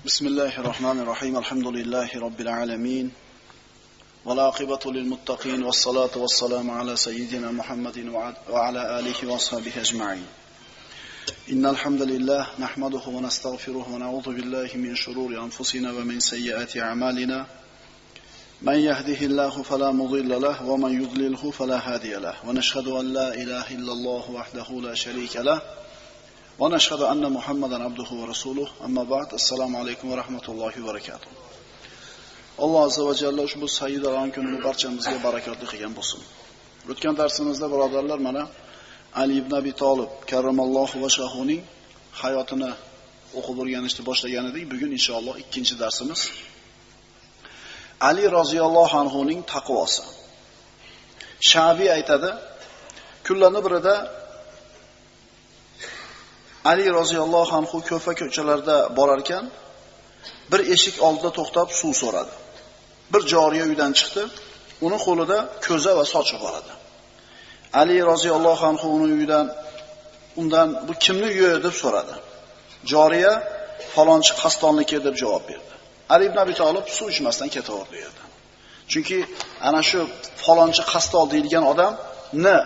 بسم الله الرحمن الرحيم الحمد لله رب العالمين والعاقبة للمتقين والصلاة والسلام على سيدنا محمد وعلى آله وصحبه أجمعين إن الحمد لله نحمده ونستغفره ونعوذ بالله من شرور أنفسنا ومن سيئات أعمالنا من يهده الله فلا مضل له ومن يضلله فلا هادي له ونشهد أن لا إله إلا الله وحده لا شريك له ونشهد أن محمدا عبده ورسوله أما بعد السلام عليكم ورحمة الله وبركاته. Alloh azza va jalla ushbu sayyidaron kunni barchamizga barakotli qilgan bo'lsin. O'tgan darsimizda birodarlar mana Ali ibn Abi Talib karramallohu vajhahuning hayotini o'qib o'rganishni boshlagan edik. Bugun inshaalloh ikkinchi darsimiz Ali roziyallohu anhuning taqvosi. Shabi aytadi, kunlarning birida Ali roziyallohu anhu ko'fa ko'chalarda borar ekan, bir eshik oldida to'xtab suv so'radi. Bir joriya uydan chiqdi, uning qo'lida ko'za va sochi bor edi. Ali roziyallohu anhu uning undan bu kimning uyi deb so'radi. Joriya falonchi qastonliki deb javob berdi. Ali ibn Abi Talib suv ichmasdan ketaverdi yerdan. Chunki ana shu falonchi qastol deyilgan odamni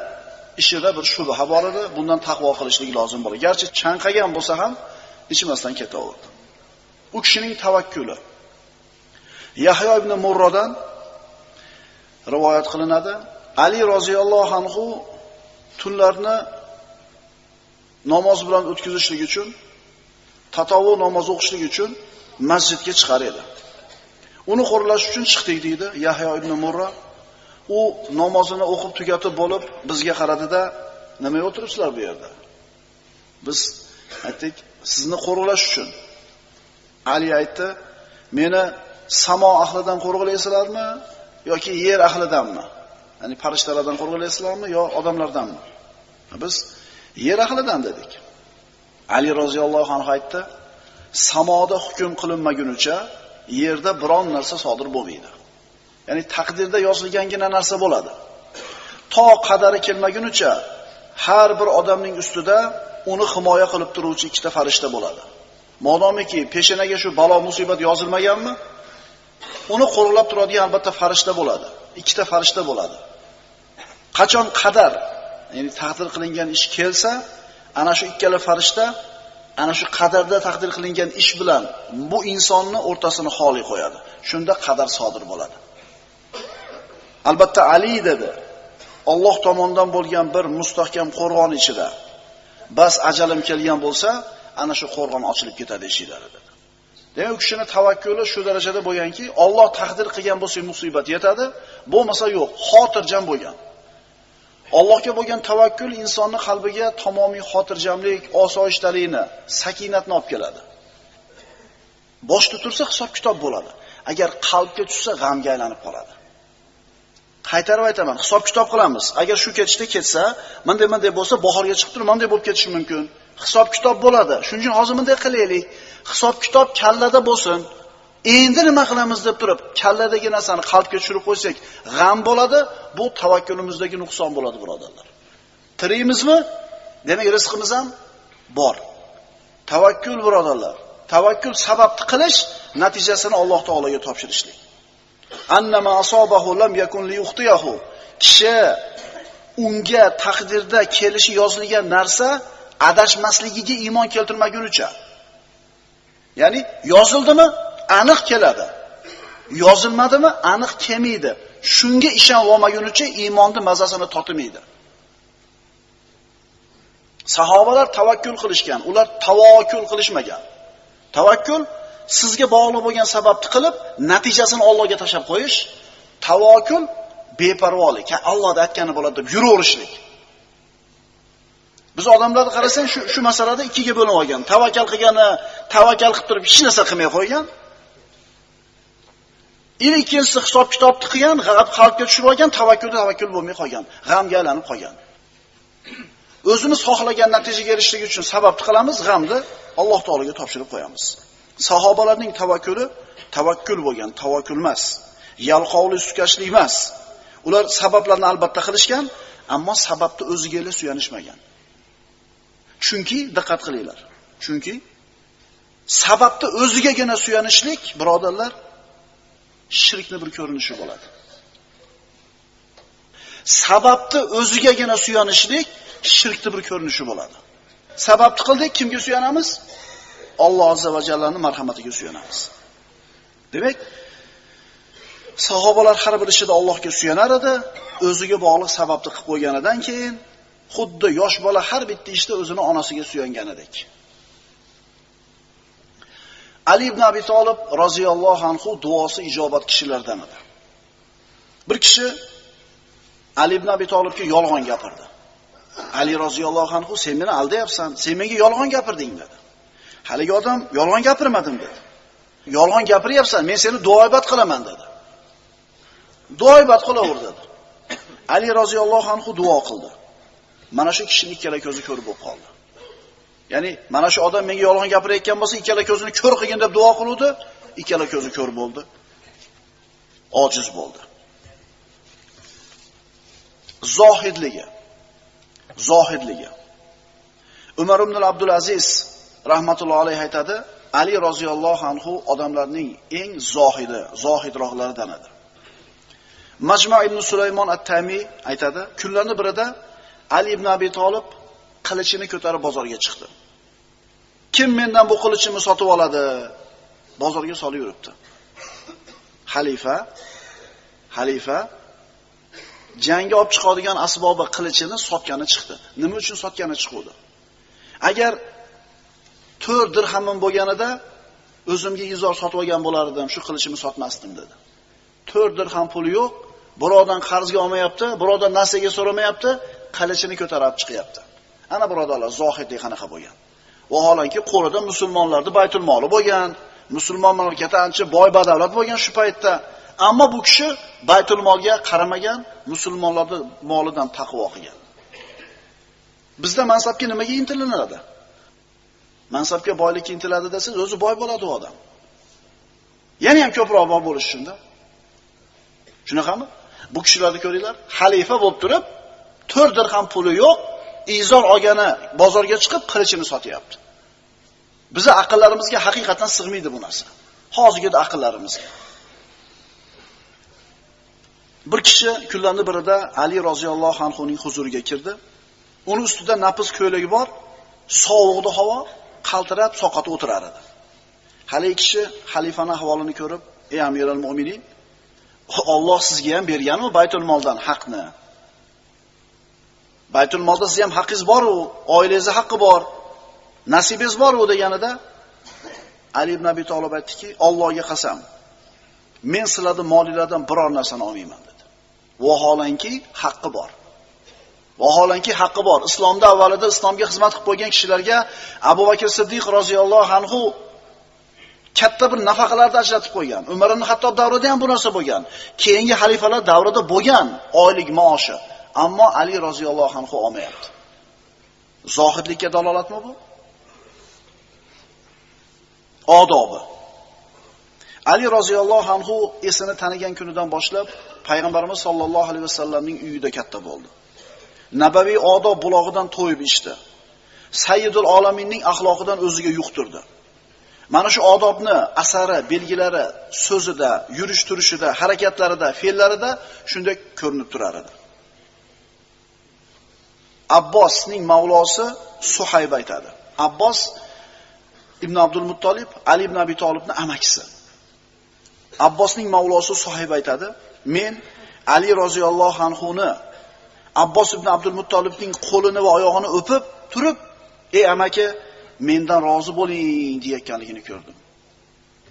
ishida bir shubha bor edi, bundan taqvo qilishlik lozim bo'ladi. Garchi chanqagan bo'lsa ham ichmasdan ketaverdi. U kishining tavakkuli. Yahyo ibn Murrodan rivoyat qilinadi. Ali roziyallohu anhu tunlarni namoz bilan o'tkazishlik uchun, tatovu namoz o'qishlik uchun masjidga chiqar edi. Uni qo'riqlash uchun chiqdik deydi Yahyo ibn Murra. U namozini o'qib tugatib bo'lib bizga qaradida, "Nima o'tiribsizlar bu yerda?" Biz aytdik, "Sizni qo'riqlash uchun." Ali aytdi, "Meni samo ahlidan qo'riqlaysizlarmi yoki yer ahlidanmi? Ya'ni farishtalardan qo'riqlaysizlarmi yo odamlardanmi?" Biz yer ahlidan dedik. Ali roziyallohu anhu aytdi, "Samoda hukm qilinmagunicha yerda biron narsa sodir bo'lmaydi." Ya'ni taqdirda yozilgangina narsa bo'ladi. To qadari kelmagunicha har bir odamning ustida uni himoya qilib turuvchi ikkita farishta bo'ladi. Modomiki peshonaga shu balo musibat yozilmaganmi, uni qo'riqlab turadigan albatta farishta bo'ladi. Ikkita farishta bo'ladi. Qachon qadar, ya'ni taqdir qilingan ish kelsa, ana shu ikkala farishta ana shu qadarda taqdir qilingan ish bilan bu insonni o'rtasini xoli qo'yadi. Shunda qadar sodir bo'ladi. Albatta Ali dedi, Alloh tomonidan bo'lgan bir mustahkam qo'rg'on ichida bas ajalim kelgan bo'lsa, ana shu qo'rg'on ochilib ketadi eshiklar dedi. Demak, u kishining tavakkuli shu darajada bo'lganki, Alloh taqdir qilgan bo'lsa musibat yetadi, bo'lmasa yo'q, xotirjam bo'lgan. Allohga bo'lgan tavakkul insonning qalbiga tamomiy xotirjamlik, osoyishtalikni, sakinatni olib keladi. Boshda tursa hisob kitob bo'ladi. Agar qalbga tushsa g'amga aylanib qoladi. Qaytarib aytaman, hisob kitob qilamiz. Agar shu ketishda ketsa, bunday bo'lsa, bahorga chiqib turib bunday bo'lib ketishi mumkin. Hisob kitob bo'ladi. Shuning uchun hozir bunday qilaylik. Hisob kitob kallada bo'lsin. Endi nima qilamiz deb turib, kalladagi narsani qalbga tushirib qo'ysak, g'am bo'ladi, bu tavakkulimizdagi nuqson bo'ladi, birodarlar. Tirikmizmi? Demak, rizqimiz ham bor. Tavakkul, birodarlar. Tavakkul sababni qilish, natijasini Alloh taologa topshirishlik. Annama asobahu lam yakun liyuxtiyahu. Kishi unga taqdirda kelishi yozilgan narsa adashmasligiga iymon keltirmagunicha. Ya'ni yozildimi? Aniq keladi. Yozilmadimi? Aniq kelmaydi. Shunga ishonib olmagunicha iymonning mazasini totmaydi. Sahobalar tavakkul qilishgan, ular tavakkul qilishmagan. Tavakkul sizga bog'liq bo'lgan sababni qilib, natijasini Allohga tashab qo'yish. Tavakkul beparvolik. Allohda aytgani bo'ladi deb yuraverishlik. Biz odamlarni qarasang, shu masalada ikkiga bo'linib olgan. Tavakkal qilgani, tavakkal qilib turib hech narsa qilmay qo'ygan. Ikkinchisi hisob kitobni qilgan, qalbga tushirib olgan, tavakkul bo'lmay qolgan, g'amga aylanib qolgan. O'zimiz xohlagan natijaga erishishlik uchun sababni qilamiz, g'amni Alloh taologa topshirib qo'yamiz. Sahobalarning tavakkuli tavakkul bo'lgan, tavakkul emas. Yalqovli sukashlik emas. Ular sabablarni albatta qilishgan, ammo sababni o'ziga suyanishmagan. Chunki diqqat qilinglar. Chunki sababni o'zigagina suyanishlik, birodarlar, shirkni bir ko'rinishi bo'ladi. Sababni o'zigagina suyanishlik shirkni bir ko'rinishi bo'ladi. Sababni qildik, kimga suyanamiz? Alloh azza va jallaning marhamatiga suyanamiz. Demak, sahobalar har bir ishida Allohga suyanar edi, o'ziga bog'liq sababni qilib qo'yganidan keyin xuddi yosh bola har bitta ishda o'zini onasiga suyanganidek. Ali ibn Abi Talib roziyallohu anhu duosi ijobat kishilardan edi. Bir kishi Ali ibn Abi Talibga yolg'on gapirdi. Ali roziyallohu anhu, sen meni aldayapsan, sen menga yolg'on gapirding dedi. Haligi odam yolg'on gapirmadim dedi. Yolg'on gapiryapsan, men seni duoibat qilaman dedi. Duoibat qilaver dedi. Ali roziyallohu anhu duo qildi. Mana shu kishining ikkala ko'zi ko'r bo'lib qoldi. Ya'ni mana shu odam menga yolg'on gapirayotgan bo'lsa, ikkala ko'zini ko'r qilgin deb duo qiluvdi, ikkala ko'zi ko'r bo'ldi. Ojiz bo'ldi. Zohidligi. Umar ibn Abdul Aziz rahmatullohi alayhi aytadi, Ali roziyallohu anhu odamlarning eng zohidroqlaridan edi. Majma' ibn Sulaymon at-Tami aytadi, kunlarning birida Ali ibn Abi Talib qilichini ko'tarib bozorga chiqdi. Kim mendan bu qilichimni sotib oladi? Bozorga solib yuribdi. Xalifa jangga olib chiqadigan asbobi qilichini sotgani chiqdi. Nima uchun sotgani chiqdi? Agar 4 dirhamim bo'lganida o'zimga izor sotib olgan bo'lardim, shu qilichimni sotmasdim dedi. 4 dirham puli yo'q, birovdan qarzga olmayapti, birovdan narsaga so'ramayapti, qilichini ko'tarib chiqyapti. Ana birodarlar, zohidlik qanaqa bo'lgan? Vaholanki qo'lida musulmonlarning baytul moli bo'lgan, musulmon mamlakati ancha boy badavlat bo'lgan shu paytda. Ammo bu kishi baytul molga qaramagan, musulmonlarning molidan taqvo qilgan. Bizda mansabga nimaga intilinadi? Mansabga boylikka intiladi desiz, o'zi boy bo'ladi u odam. Yana ham ko'proq boy bo'lish shunda. Shunaqami? Bu kishilarni ko'ringlar, xalifa bo'lib turib, 4 dirham puli yo'q, izor olgani bozorga chiqib qilichini sotyapti. Bizi aqllarimizga haqiqatan sig'maydi bu narsa. Hozirgi aqllarimizga. Bir kishi kunlarning birida Ali roziyallohu anhu ning huzuriga kirdi. Uning ustida napiz ko'ylagi bor, sovuqda havo, qaltirab soqati o'tirar edi. Haligi kishi xalifaning ahvolini ko'rib, "Ey Amirul Mu'minin, Alloh sizga ham berganmi baytul moldan haqni? Baytul molda sizga ham haqqingiz bor-ku, oilangizga haqqi bor, nasibingiz bor-ku" deganida Ali ibn Abi Talib aytdiki, "Allohga qasam, men sizlarning molinglardan biror narsani olmayman" dedi. Vaholanki haqqi bor. Vaholanki haqqi bor. Islomda avvalida islomga xizmat qilib qo'ygan kishilarga Abu Bakr Siddiq roziyallohu anhu katta bir nafaqalarni ajratib qo'ygan. Umar ibn Xattob davrida ham bu narsa bo'lgan. Keyingi xalifalar davrida bo'lgan oylik maoshi. Ammo Ali roziyallohu anhu olmayapti. Zohidlikka dalolatmi bu? Odobi. Ali roziyallohu anhu esini tanigan kunidan boshlab payg'ambarimiz sollallohu alayhi vasallamning uyida katta bo'ldi. Nabaviy odob bulog'idan to'yib ichdi. Sayyidul olaminning axloqidan o'ziga yuqtirdi. Mana shu odobni asari, belgilari, so'zida, yurish-turishida, harakatlarida, fe'llarida shunday ko'rinib turar edi. Abbosning mavlosi Suhayb aytadi. Abbos ibn Abdul Muttolib Ali ibn Abi Talibning amakisi. Abbosning mavlosi Suhayb aytadi, "Men Ali roziyallohu anhuni Abbos ibn Abdul Muttolibning qo'lini va oyog'ini o'pib turib, "Ey amaki, mendan rozi bo'ling" deyotganligini ko'rdim.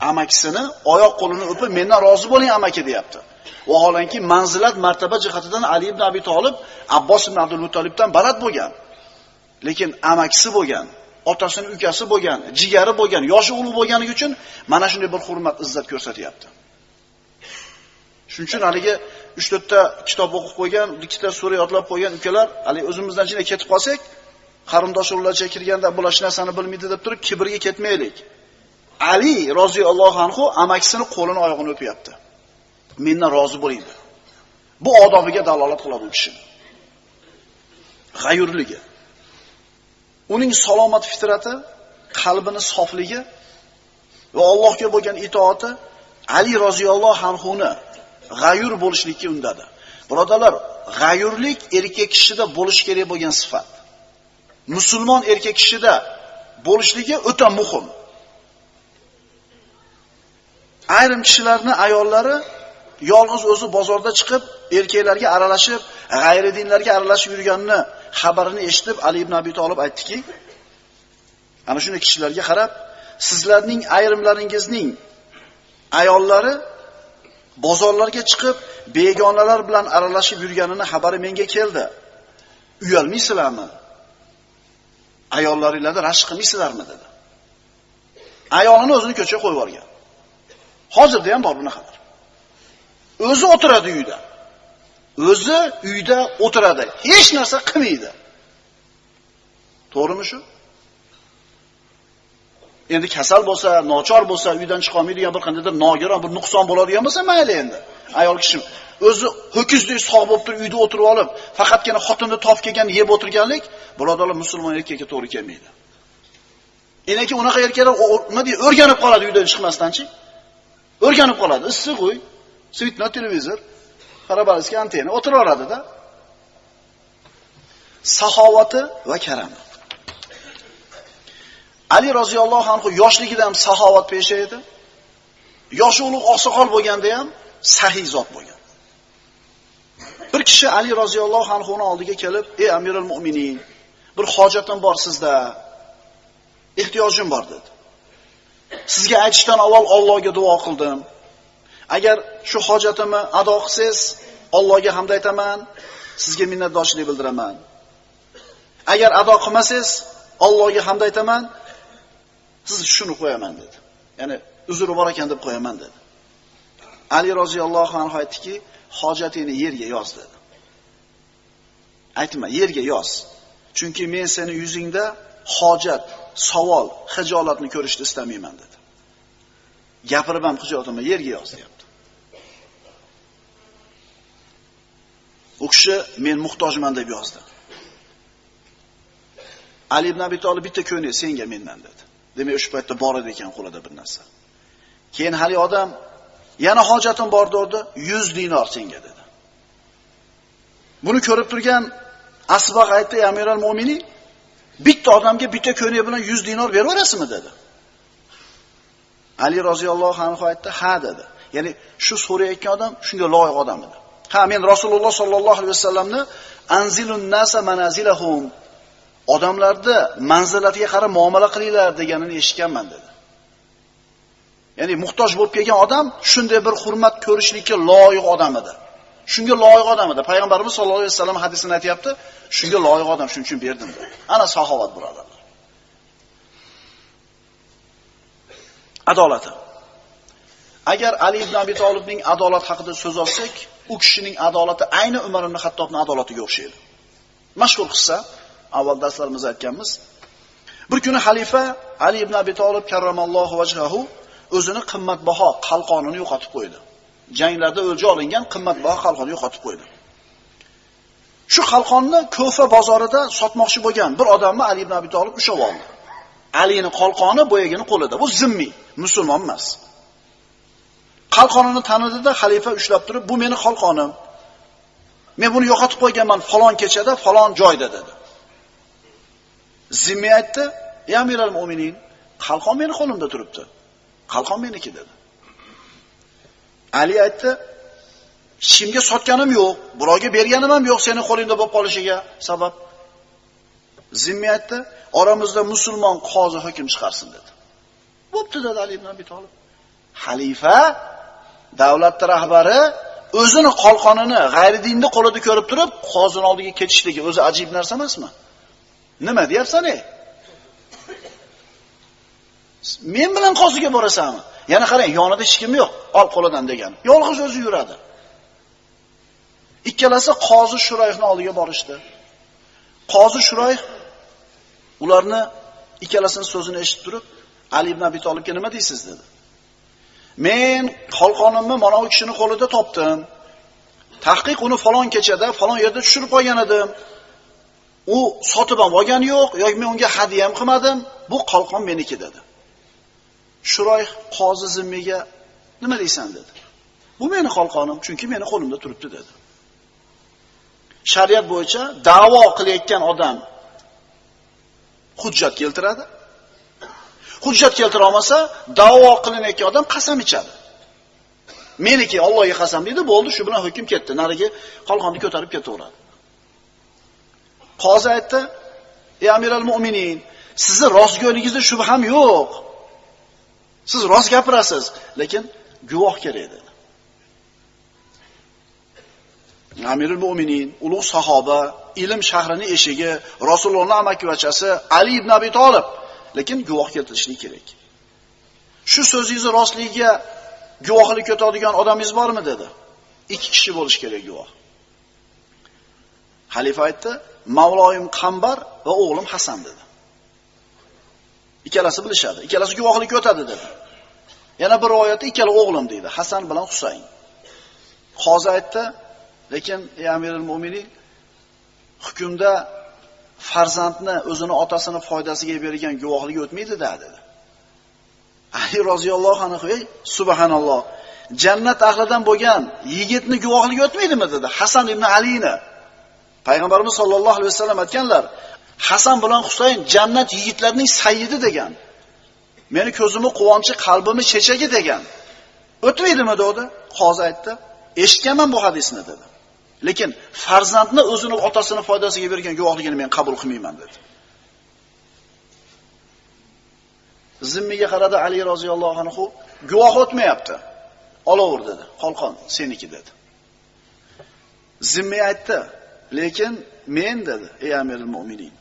Amakisini oyoq qo'lini o'pib, "Mendan rozi bo'ling amaki" deyapti. Vaholanki manzilat, martaba jihatidan Ali ibn Abi Talib Abbos ibn Abdul Muttolibdan baland bo'lgan. Lekin amakisi bo'lgan, otasining ukasi bo'lgan, jigari bo'lgan, yoshi ulug' bo'lganligi uchun mana shunday bir hurmat, izzat ko'rsatyapti. Shuning uchun haligi 3-4 ta kitob o'qib qo'ygan, 2 ta sura yodlab qo'ygan ukalar, hali o'zimizdan ichida ketib qolsak, qarindosh urlarcha kirganda bular hech narsani bilmaydi deb turib kibrga ketmaylik. Ali roziyallohu anhu amakisini qo'lini oyog'ini o'pyapti. "Mendan rozi bo'ling" dedi. Bu odobiga dalolat qiladi bu kishi. G'ayurligi. Uning salomat fitrati, qalbining sofligi va Allohga bo'lgan itoati Ali roziyallohu anhuni g'ayur bo'lishlikka undadi. Birodarlar, g'ayurlik erkak kishida bo'lish kerak bo'lgan sifat. Musulmon erkak kishida bo'lishligi o'ta muhim. Ayrim kishilarni ayollari yolg'iz o'zi bozorda chiqib, erkaklarga aralashib, g'ayri dinlarga aralashib yurganini xabarini eshitib Ali ibn Abi Talib aytdiki, ana shunday kishilarga qarab, sizlarning ayrimlaringizning ayollari bozorlarga chiqib, begonalar bilan aralashib yurganini xabari menga keldi. Uyalmaysizlarmi? Ayollaringizlarni rashk qilmaysizlarmi dedi. Ayolini o'zini ko'chaga qo'yib yuborgan. Hozirda ham bor bunaqalar. O'zi o'tiradi uyda. O'zi uyda o'tiradi. Hech narsa qilmaydi. To'g'rimi shu? Endi kasal bo'lsa, nochor bo'lsa, uydan chiqa olmaydigan bir qandaydir nogiron, bir nuqson bo'ladigan bo'lsa, mayli endi. Ayol kishi o'zi ho'kizdek sog' bo'lib turib, uyda o'tirib olib, faqatgina xotinni top kelgan yeb o'tirganlik, birodarlar, musulmon erkakka to'g'ri kelmaydi. Enaki unaqa erkaklar nima deydi, o'rganib qoladi uydan chiqmasdanchi? O'rganib qoladi. Issiq uy, svetna televizor, paraboliska antena o'tiraveradi-da. Saxovati va karami. Ali roziyallohu anhu yoshligida ham saxovat pesha edi. Yoshi ulug' oqsoqol bo'lganda ham sahiy zot bo'lgan. Bir kishi Ali roziyallohu anhuning oldiga kelib, "Ey Amirul Mu'minin, bir hojatim bor sizda. Ehtiyojim bor" dedi. Sizga aytishdan avval Allohga duo qildim. Agar shu hojatimni ado qilsangiz, Allohga hamd aytaman, sizga minnatdorchilik bildiraman. Agar ado qilmasangiz, Allohga hamd aytaman, siz shuni qo'yaman dedi. Ya'ni uzri bor ekan deb qo'yaman dedi. Ali roziyallohu anhu aytdiki, hojatingni yerga yoz dedi. Aytma, yerga yoz. Chunki men seni yuzingda hojat, savol, hijolatni ko'rishni istamayman dedi. Gapirib ham hijotimni yerga yoz deyapti. U kishi men muhtojman deb yozdi. Ali ibn Abi Talib bitta ko'yni senga mendan dedi. Demak, o'sha paytda bor edi ekan qo'lida bir narsa. Keyin hali odam yana hojatim bor dedi, 100 dinor senga dedi. Buni ko'rib turgan Asbaq aytdi, Amirul Mu'minin, bitta odamga bitta ko'yni bilan 100 dinor beraverasizmi dedi. Ali roziyallohu anhu aytdi, "Ha" dedi. Ya'ni shu so'rayotgan odam shunga loyiq odam edi. "Ha, men Rasululloh sollallohu alayhi vasallamni anzilun nasa manazilahum, odamlarni manzilatiga qarab muomala qilinglar deganini eshitganman" dedi. Ya'ni muhtoj bo'lib kelgan odam shunday bir hurmat ko'rishlikka loyiq odam edi. Shunga loyiq odam edi. Payg'ambarimiz sollallohu alayhi vasallam hadisini aytayapti, shunga loyiq odam, shuning uchun berdim dedi. Ana saxovat birodarlar. Adolati. Agar Ali ibn Abi Talibning adolat haqida so'z olsak, u kishining adolati ayni Umar ibn Xattobning adolatiga o'xshaydi. Mashhur qissa, avval darslarimizda aytganmiz. Bir kuni xalifa Ali ibn Abi Talib karramallohu vajhahu o'zini qimmatbaho qalqonini yo'qotib qo'ydi. Janglarda o'lja olingan qimmatbaho qalqonni yo'qotib qo'ydi. Shu qalqonni Ko'fa bozorida sotmoqchi bo'lgan bir odamni Ali ibn Abi Talib ushlab oldi. Alining qalqoni boyagini qo'lida. Bu zimmiy, musulmon emas. Qalqonini tanidida xalifa ushlab turib, "Bu meni qalqonim. Men buni yo'qotib qo'yganman falon kechada, falon joyda" dedi. Zimmiy aytdi, "Ey Amirul Mu'minin, qalqon meni qo'limda turibdi. Qalqon meniki" dedi. Ali aytdi, "Hech kimga sotganim yo'q, birovga berganim ham yo'q sening qo'lingda bo'lib qolishiga sabab." Zimmiy aytdi, "Oramizda musulmon qozi hukm chiqarsin" dedi. "Bo'pti" dedi Ali ibn Abi Talib. Xalifa, davlat rahbari o'zini qalqonini g'ayri dinni qo'lida ko'rib turib, qozining oldiga ketishligi o'zi ajib narsa emasmi? Nima deyapsan ey? Men bilan qoziga borasanmi? Yana qarang, yonida hech kim yo'q, ol qo'lidan degan. Yolg'iz o'zi yuradi. Ikkalasi qozi Shurayhning oldiga borishdi. Qozi Shurayh ularni ikkalasining so'zini eshitib turib, Ali ibn Abi Talibga nima deysiz dedi. "Men qalqonimni mana u kishining qo'lida topdim. Tahqiq uni falon kechada, falon yerda tushirib qo'ygan edim. U sotib ham olgani yo'q, yoki men unga hadya ham qilmadim. Bu qalqon meniki" dedi. Shurayh qozi zimmiga nima deysan dedi. Bu meni qalqonim, chunki meni qo'limda turibdi dedi. Shariat bo'yicha da'vo qilayotgan odam hujjat keltiradi. Hujjat keltira olmasa, da'vo qilinayotgan odam qasam ichadi. Meniki Allohga qasam dedi, bo'ldi, shu bilan hukm ketdi. Narigi qalqonni ko'tarib ketaveradi. Qozi aytdi: "Ey Amiral Mu'minin, sizni rostgo'yligingizda shubham yo'q. Siz rost gapirasiz, lekin guvoh kerak" dedi. Amirul Mu'minin, ulug' sahoba, ilm shahrining eshigi, Rasulullohning amakivachasi Ali ibn Abi Talib, lekin guvoh keltirishlik kerak. Shu so'zingizni rostligiga guvohlik ko'taradigan odamingiz bormi dedi. 2 kishi bo'lish kerak guvoh. Xalifa aytdi: "Mavloyim Qambar va o'g'lim Hasan" dedi. Ikkalasi bilishadi. Ikkalasi guvohlik o'tadi dedi. Yana bir rivoyatda ikkala o'g'lim deydi, Hasan bilan Husayn. Qozi aytdi: "Lekin ey Amirul Mu'minin, hukmda farzandni o'zini otasini foydasiga bergan guvohlik o'tmaydi-da" dedi. Ali roziyallohu anhu: "Ey subhanalloh, jannat ahlidan bo'lgan yigitni guvohligi o'tmaydimi?" dedi. Hasan ibn Alini. Payg'ambarimiz sollallohu alayhi vasallam aytganlar, Hasan bilan Husayn jannat yigitlarining sayyidi degan. Meni ko'zimni quvonchi, qalbimni chechagi degan. O'tmaydimi dedi? Qozi aytdi: "Eshitganman bu hadisni" dedi. Lekin farzandni o'zini otasini foydasiga bergan guvohligini men qabul qilmayman dedi. Zimmiga qaradi Ali roziyallohu anhu, guvoh o'tmayapti. Olaver dedi. Qalqon seniki dedi. Zimmi aytdi: "Lekin men" dedi, "Ey Amirul Mu'minin,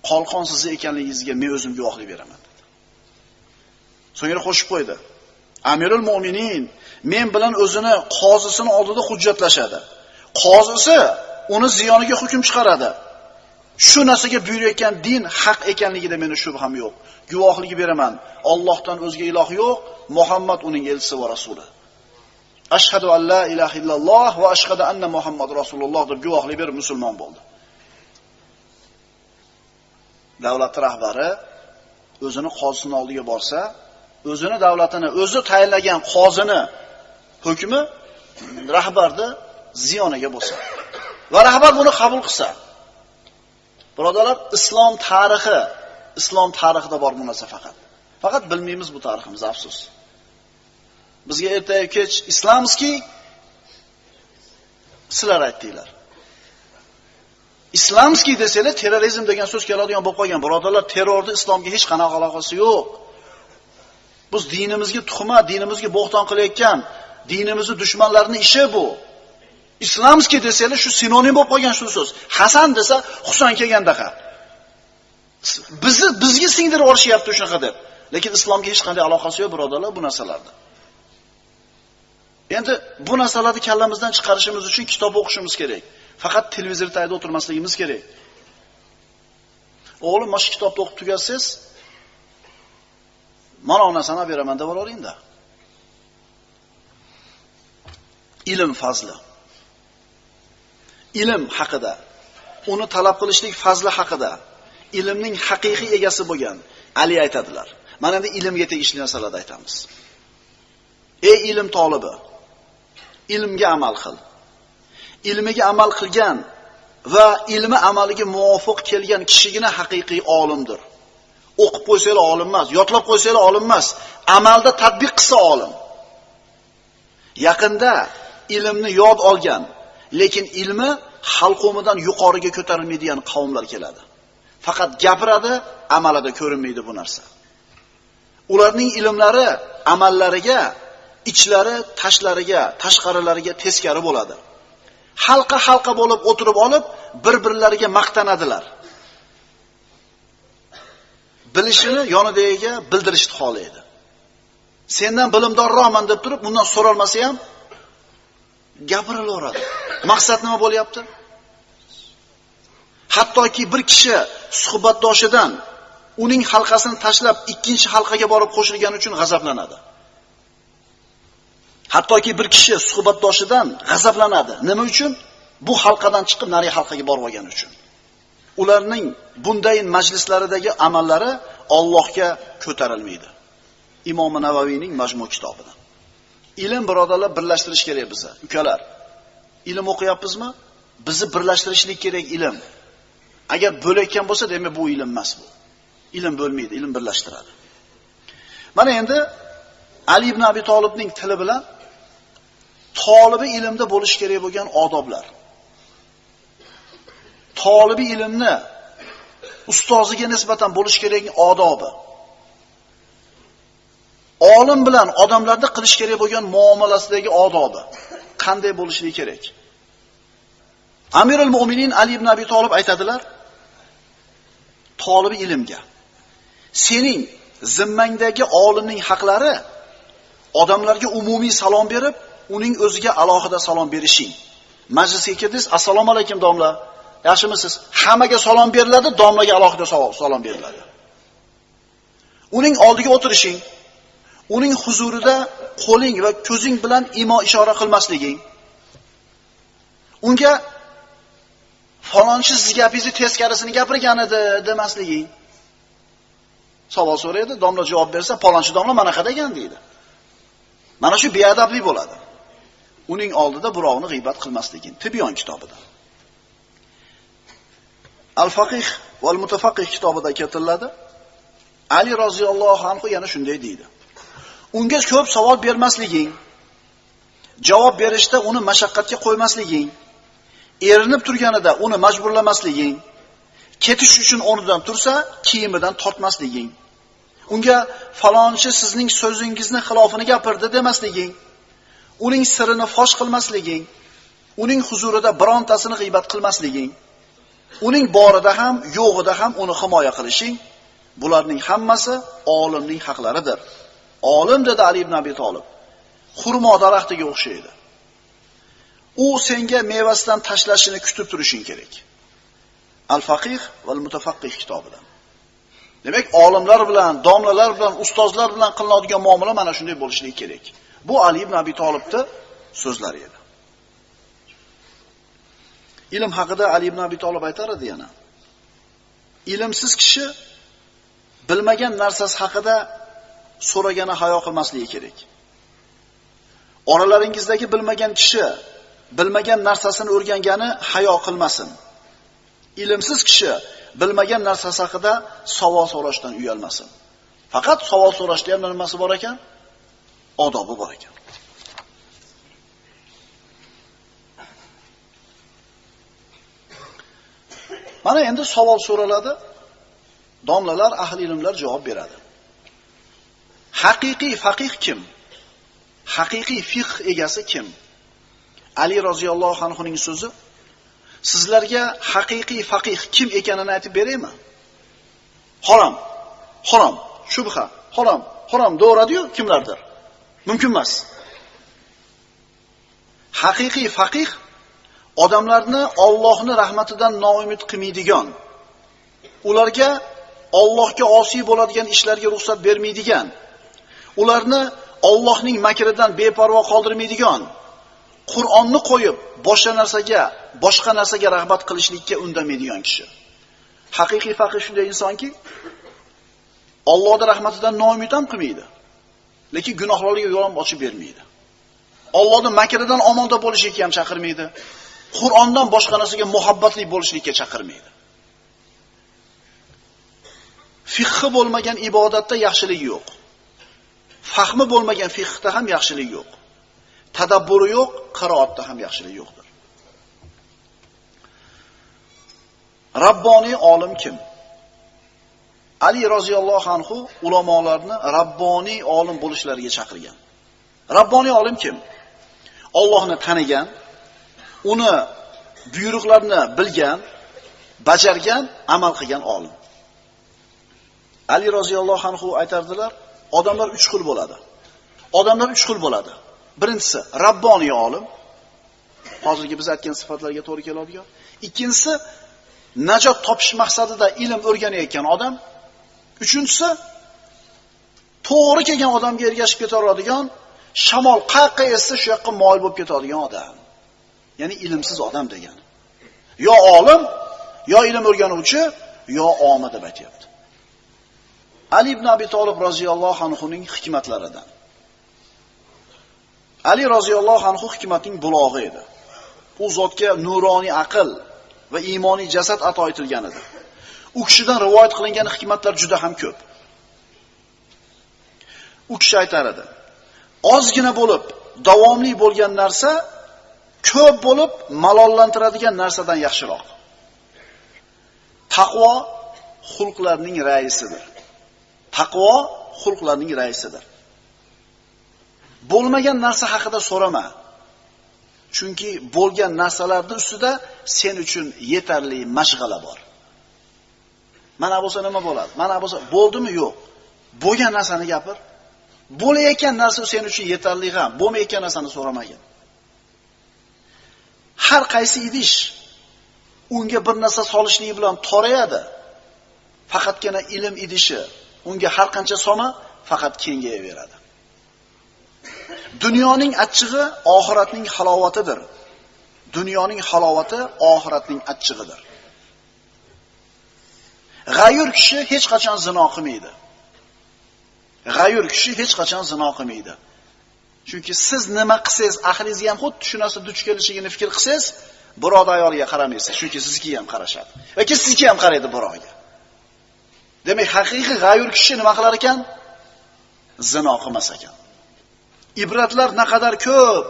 qalqon sizni ekanligingizga men o'zim guvohlik beraman" dedi. So'ngra qo'shib qo'ydi: "Amirul Mu'minin men bilan o'zini qozisini oldida hujjatlashadi. Qozisi uni ziyoniga hukm chiqaradi. Shu narsaga buyurayotgan din haq ekanligida meni shubham yo'q. Guvohlik beraman. Allohdan o'zga iloh yo'q, Muhammad uning elchisi va rasuli. Ashhadu an la ilaha illalloh va ashhadu anna Muhammad rasululloh" deb guvohlik berib musulmon bo'ldi. Davlat rahbari o'zini qozisining oldiga borsa, o'zini davlatini, o'zi tayinlagan qozini hukmi rahbarni ziyoniga bo'lsa va rahbar buni qabul qilsa. Birodalar, islom tarixida bor bu narsa faqat. Faqat bilmaymiz bu tariximiz, afsus. Bizga ertaga kech islamskiy sizlar aytdinglar. Islamskiy desanglar terrorizm degan so'z keladigan bo'lib qolgan. Birodalar, terrorni islomga hech qanaqa aloqasi yo'q. Biz dinimizga tuhmat, dinimizga bo'xton qilayotgan, dinimizni dushmanlarining ishi bu. Islamskiy desanglar shu sinonim bo'lib qolgan shu so'z. Hasan desa Husayn kelgandaqa. Bizga singdirib olishyapti shunaqa deb. Lekin islomga hech qanday aloqasi yo'q, birodarlar, bu narsalarda. Endi bu narsalarni kallamizdan chiqarishimiz uchun kitob o'qishimiz kerak. Faqat televizor tagida o'tirmasligimiz kerak. O'g'lim, mana shu kitobni o'qib tugatsangiz, mana onasini beraman deb olavering-da. Ilm fazli. Ilm haqida, uni talab qilishlik fazli haqida, ilmning haqiqiy egasi bo'lgan Ali aytadilar. Mana endi ilmga tegishli narsalarni aytamiz. Ey ilm tolibi, ilmga amal qil. Ilmiga amal qilgan va ilmi amaliga muvofiq kelgan kishigina haqiqiy olimdir. O'qib qo'ysanglar olim emas, yodlab qo'ysanglar olim emas, amalda tatbiq qilsa olim. Yaqinda ilmni yod olgan, lekin ilmi xalqomidan yuqoriga ko'tarilmaydigan qavmlar keladi. Faqat gapiradi, amalida ko'rinmaydi bu narsa. Ularning ilmlari amallariga, ichlari tashlariga, tashqarilariga teskari bo'ladi. Halqa bo'lib o'tirib olib, bir-birlariga maqtanadilar. Bilishini yonidagiga bildirishni xohlaydi. Sendan bilimdorroqman deb turib, bundan so'ralmasa ham gapirilaveradi. Maqsad nima bo'lyapti? Hattoki bir kishi suhbatdoshidan uning halqasini tashlab ikkinchi halqaga borib qo'shilgani uchun g'azablanadi. Hattoki bir kishi suhbatdoshidan g'azablanadi. Nima uchun? Bu halqadan chiqib nariga halqaga borib olgani uchun. Ularning bunday majlislaridagi amallari Allohga ko'tarilmaydi. Imom Navaviyning Majmu kitobidan. Ilm birodarlar birlashtirish kerak bizni. Ukalar, ilm o'qiyapmizmi? Bizni birlashtirishlik kerak ilm. Agar bo'layotgan bo'lsa, demak bu ilm emas bu. Ilm bo'lmaydi, ilm birlashtiradi. Mana endi Ali ibn Abi Talibning tili bilan tolibi ilmda bo'lish kerak bo'lgan odoblar. Tolibi ilmni ustoziga nisbatan bo'lish kerak odobi. Olim bilan odamlarda qilish kerak bo'lgan muomalasidagi odobi. Qanday bo'lishligi kerak? Amirul Mu'minin Ali ibn Abi Talib aytadilar, tolibi ilmga sening zimmangdagi olimning haqlari odamlarga umumiy salom berib, uning o'ziga alohida salom berishing. Majlisga kirdingiz, assalomu alaykum domla, yaxshimisiz? Hammaga salom beriladi, domlaga alohida salom beriladi. Uning oldiga o'tirishing, uning huzurida qo'ling va ko'zing bilan imo ishora qilmasliging. Unga falonchi siz gapingizni teskarisini gapirgan edi demasliging. Savol so'raydi, domla javob bersa, falonchi domla mana qada ekan deydi. Mana shu beadablik bo'ladi. Uning oldida birovni g'iybat qilmasliging. Tibyon kitobida. Al-Faqih va al-Mutafaqqih kitobida keltiriladi. Ali roziyallohu anhu yana shunday deydi. Unga ko'p savol bermasliging, javob berishda uni mashaqqatga qo'ymasliging, erinib turganida uni majburlamasliging, ketish uchun o'rnidan tursa, kiyimidan tortmasliging, unga falonchi sizning so'zingizni xilofini gapirdi demasliging, uning sirini fosh qilmasliging, uning huzurida birontasini g'iybat qilmasliging, uning borida ham, yo'g'ida ham uni himoya qilishing, bularning hammasi olimning haqlaridir. Olim dedi Ali ibn Abi Talib, xurmo daraxtiga o'xshaydi. U senga mevasidan tashlashini kutib turishing kerak. Al-Faqih va al-Mutafaqqih kitobidan. Demak, olimlar bilan, domlalar bilan, ustozlar bilan qilinadigan muomala mana shunday bo'lishligi kerak. Bu Ali ibn Abi Talibning so'zlari edi. Ilm haqida Ali ibn Abi Talib aytar edi yana. Ilmsiz kishi bilmagan narsasi haqida so'ragani hayo qilmasligi kerak. Oralaringizdagi bilmagan kishi bilmagan narsasini o'rgangani hayo qilmasin. Ilmsiz kishi bilmagan narsasi haqida savol so'rashdan uyalmasin. Faqat savol so'rashda ham nimasi bor ekan? Odobi bor ekan. Mana endi savol so'raladi. Domlalar, ahli ilmlar javob beradi. Haqiqiy faqih kim? Haqiqiy fiqh egasi kim? Ali roziyallohu anhuning so'zi. Sizlarga haqiqiy faqih kim ekanini aytib beraymi? Harom, harom, shubha, harom, harom do'radi-yu kimlardir? Mumkin emas. Haqiqiy faqih odamlarni Allohning rahmatidan noumid qilmaydigan, ularga Allohga osiy bo'ladigan ishlarga ruxsat bermaydigan, ularni Allohning makridan beparvo qoldirmaydigan, Qur'onni qo'yib boshqa narsaga rag'bat qilishlikka undamaydigan kishi. Haqiqiy faqih shunday insonki, Allohning rahmatidan noumid ham qilmaydi, lekin gunohlarga yo'l ham ochib bermaydi. Allohning makridan omonda bo'lishga ham chaqirmaydi. Qur'ondan boshqa narsaga muhabbatli bo'lishlikka chaqirmaydi. Fiqhi bo'lmagan ibodatda yaxshilik yo'q. Fahmi bo'lmagan fiqhda ham yaxshilik yo'q. Tadabburi yo'q, qiroatda ham yaxshilik yo'qdir. Rabboniy olim kim? Ali roziyallohu anhu ulamolarni rabboniy olim bo'lishlariga chaqirgan. Rabboniy olim kim? Allohni tanigan, uni buyruqlarini bilgan, bajargan, amal qilgan olim. Ali roziyallohu anhu aytardilar, odamlar 3 xil bo'ladi. Odamlar 3 xil bo'ladi. Birinchisi rabboniy olim. Hozirgi biz aytgan sifatlarga to'g'ri keladigan. Ikkinchisi najot topish maqsadida ilm o'rganayotgan odam. Uchinchisi to'g'ri kelgan odamga ergashib keta oladigan, shamol qayerga essa shu yoqqa moyil bo'lib ketadigan odam. Ya'ni ilmsiz odam degani. Yo olim, yo ilm o'rganuvchi, yo omi deb aytayapti. Ali ibn Abi Talib roziyallohu anhuning hikmatlaridan. Ali roziyallohu anhu hikmatning bulog'i edi. U zotga nuroniy aql va iymoniy jasad ato etilgan edi. U kishidan rivoyat qilingan hikmatlar juda ham ko'p. U kishi aytar edi: ozgina bo'lib, davomli bo'lgan narsa ko'p bo'lib malollantiradigan narsadan yaxshiroq. Taqvo xulqlarning raisidir. Taqvo xulqlarning raisidir. Bo'lmagan narsa haqida so'rama. Chunki bo'lgan narsalarning ustida sen uchun yetarli mashg'ala bor. Mana bo'lsa nima bo'ladi? Mana bo'lsa bo'ldimi yo'q. Bo'lgan narsani gapir. Bo'layotgan narsa sen uchun yetarli ham, bo'lmayotgan narsani so'ramagin. Har qaysi idish unga bir narsa solishlik bilan torayadi. Faqatgina ilm idishi unga har qancha solma, faqat kengayaveradi. Dunyoning achchig'i oxiratning halovatidir. Dunyoning halovati oxiratning achchig'idir. G'ayur kishi hech qachon zino qilmaydi. G'ayur kishi hech qachon zino qilmaydi. Chunki siz nima qilsangiz, aqlingiz ham xuddi shu narsa duch kelishligini fikr qilsangiz, birodar ayolga qaramaysiz, chunki sizga ham qarashadi. Yoki sizga ham qaraydi biroga. Demak, haqiqiy g'ayur kishi nima qilar ekan? Zino qilmas ekan. Ibratlar naqadar ko'p,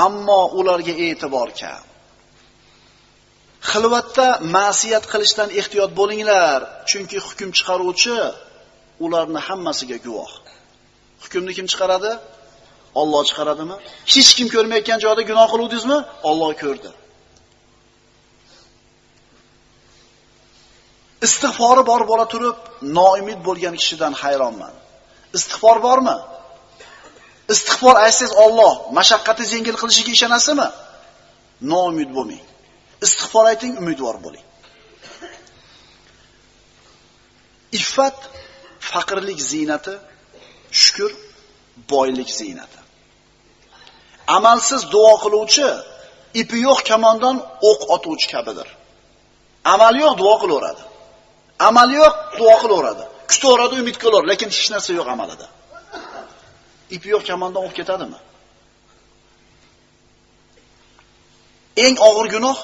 ammo ularga e'tibor kam. Xilvatda ma'siyat qilishdan ehtiyot bo'linglar, chunki hukm chiqaruvchi ularni hammasiga guvoh. Hukmni kim chiqaradi? Alloh chiqaradimi? Hech kim ko'rmayotgan joyda gunoh qiluvdingizmi? Alloh ko'rdi. Istig'fori bor bo'la turib, noumid bo'lgan kishidan hayronman. Istig'for bormi? Istig'for aytsangiz Alloh mashaqqatingizni yengil qilishiga ishonasizmi? Noumid bo'lmang. Istig'for ayting, umidvor bo'ling. Iffat faqirlik ziynati, shukr boylik ziynati. Amalsiz duo qiluvchi ipi yo'q kamondan o'q otuvchi kabidir. Amal yo'q, duo qilaveradi. Amal yo'q, duo qilaveradi. Kutaveradi, umid qilaveradi, lekin hech narsa yo'q amalida. Ipi yo'q kamondan o'q ketadimi? Eng og'ir gunoh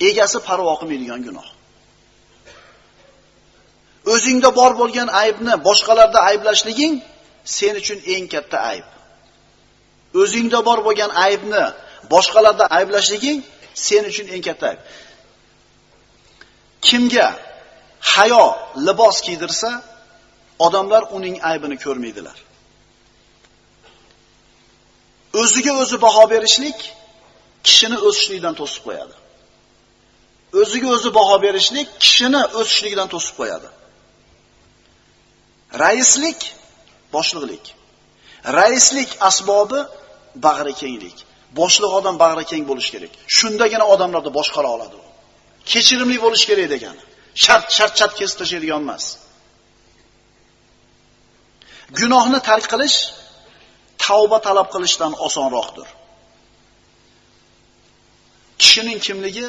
egasi parvo qilmaydigan gunoh. O'zingda bor bo'lgan aybni boshqalarda ayblashliging sen uchun eng katta ayb. O'zingda bor bo'lgan aybni boshqalarda ayblashliging sen uchun eng katta ayb. Kimga hayo libos kiydirsa, odamlar uning aybini ko'rmaydilar. O'ziga o'zi baho berishlik kishini o'sishlikdan to'sib qo'yadi. O'ziga o'zi baho berishlik kishini o'sishlikdan to'sib qo'yadi. Raislik boshliqlik. Raislik asbobi bag'rikenglik. Boshliq odam bag'rikeng bo'lish kerak. Shundagina odamlarni boshqara oladi u. Kechirimli bo'lish kerak degani. Shart kesib tashlaydigan emas. Gunohni tark qilish tavba talab qilishdan osonroqdir. Kishining kimligi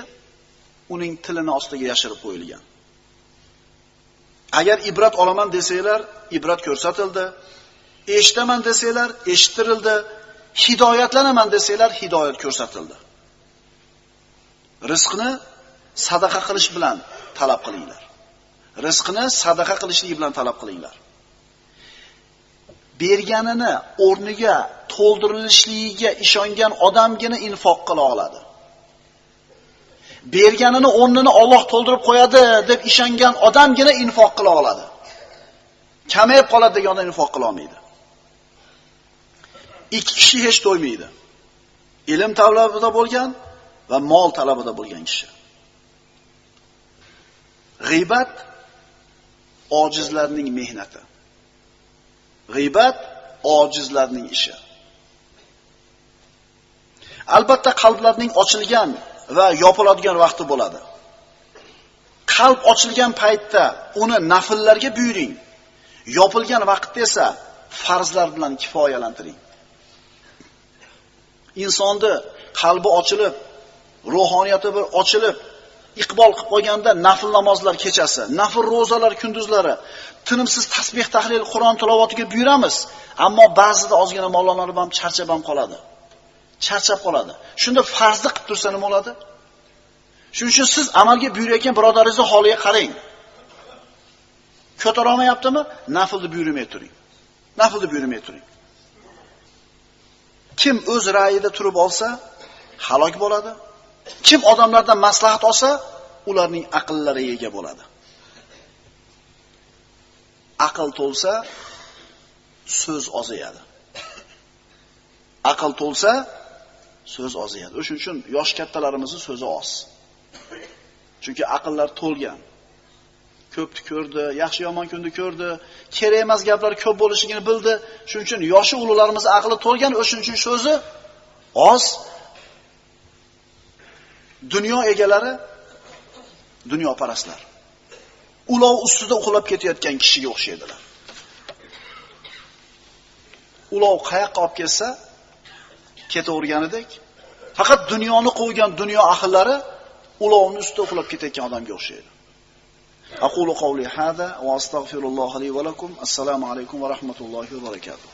uning tilini ostiga yashirib qo'yilgan. Agar ibrat olaman desanglar, ibrat ko'rsatildi. Eshitaman desanglar, eshittirildi. Hidoyatlanaman desanglar, hidoyat ko'rsatildi. Rizqni sadaqa qilish bilan talab qilinglar. Rizqni sadaqa qilishlik bilan talab qilinglar. Berganini o'rniga to'ldirilishligiga ishongan odamgina infoq qila oladi. Berganini o'rnini Alloh to'ldirib qo'yadi deb ishongan odamgina infoq qila oladi. Kamayib qoladi degan odam infoq qila olmaydi. Ikki kishi hech to'ymaydi. Ilm talabida bo'lgan va mol talabida bo'lgan kishi. G'iybat ojizlarning mehnati. G'iybat ojizlarning ishi. Albatta qalblarning ochilgan va yopiladigan vaqti bo'ladi. Qalb ochilgan paytda uni nafillarga buyuring. Yopilgan vaqtda esa farzlar bilan kifoyalantiring. Insonni qalbi ochilib, ruhoniyati bir ochilib, iqbol qilib qolganda nafl namozlar kechasi, nafl ro'zalar kunduzlari, tinimsiz tasbih tahlil, Qur'on tilovatiga buyuramiz, ammo ba'zida ozgina mollanlar ham charchab ham qoladi. Charchab qoladi. Shunda farzni qilib tursa nima bo'ladi? Shuning uchun siz amalga buyurayotgan birodaringizni holiga qarang. Ko'tara olmayaptimi? Naflni buyurmay turing. Naflni buyurmay turing. Kim o'z ra'yida turib olsa, halok bo'ladi. Kim odamlardan maslahat olsa, ularning aqllariga ega bo'ladi. Aql to'lsa, so'z ozayadi. Aql to'lsa, so'z ozayadi. O'shuning uchun yosh kattalarimizning so'zi oz. Chunki aqllar to'lgan. Ko'pni ko'rdi, yaxshi yomon kunni ko'rdi, kerak emas gaplar ko'p bo'lishini bildi. Shuning uchun yoshi ulug'larimizning aqli to'lgan, o'shuning uchun so'zi oz. Dunyo egalari dunyoparastlar. Ulov ustida uxlab ketayotgan kishiga o'xshaydilar. Ulov qayoqqa olib kelsa, ketaverganidek, faqat dunyoni qo'ygan dunyo ahllari ulovning ustida uxlab ketayotgan odamga o'xshaydi. Aqulu qawli hada va astaghfirulloh li va lakum. Assalomu alaykum va rahmatullohi va barakatuh.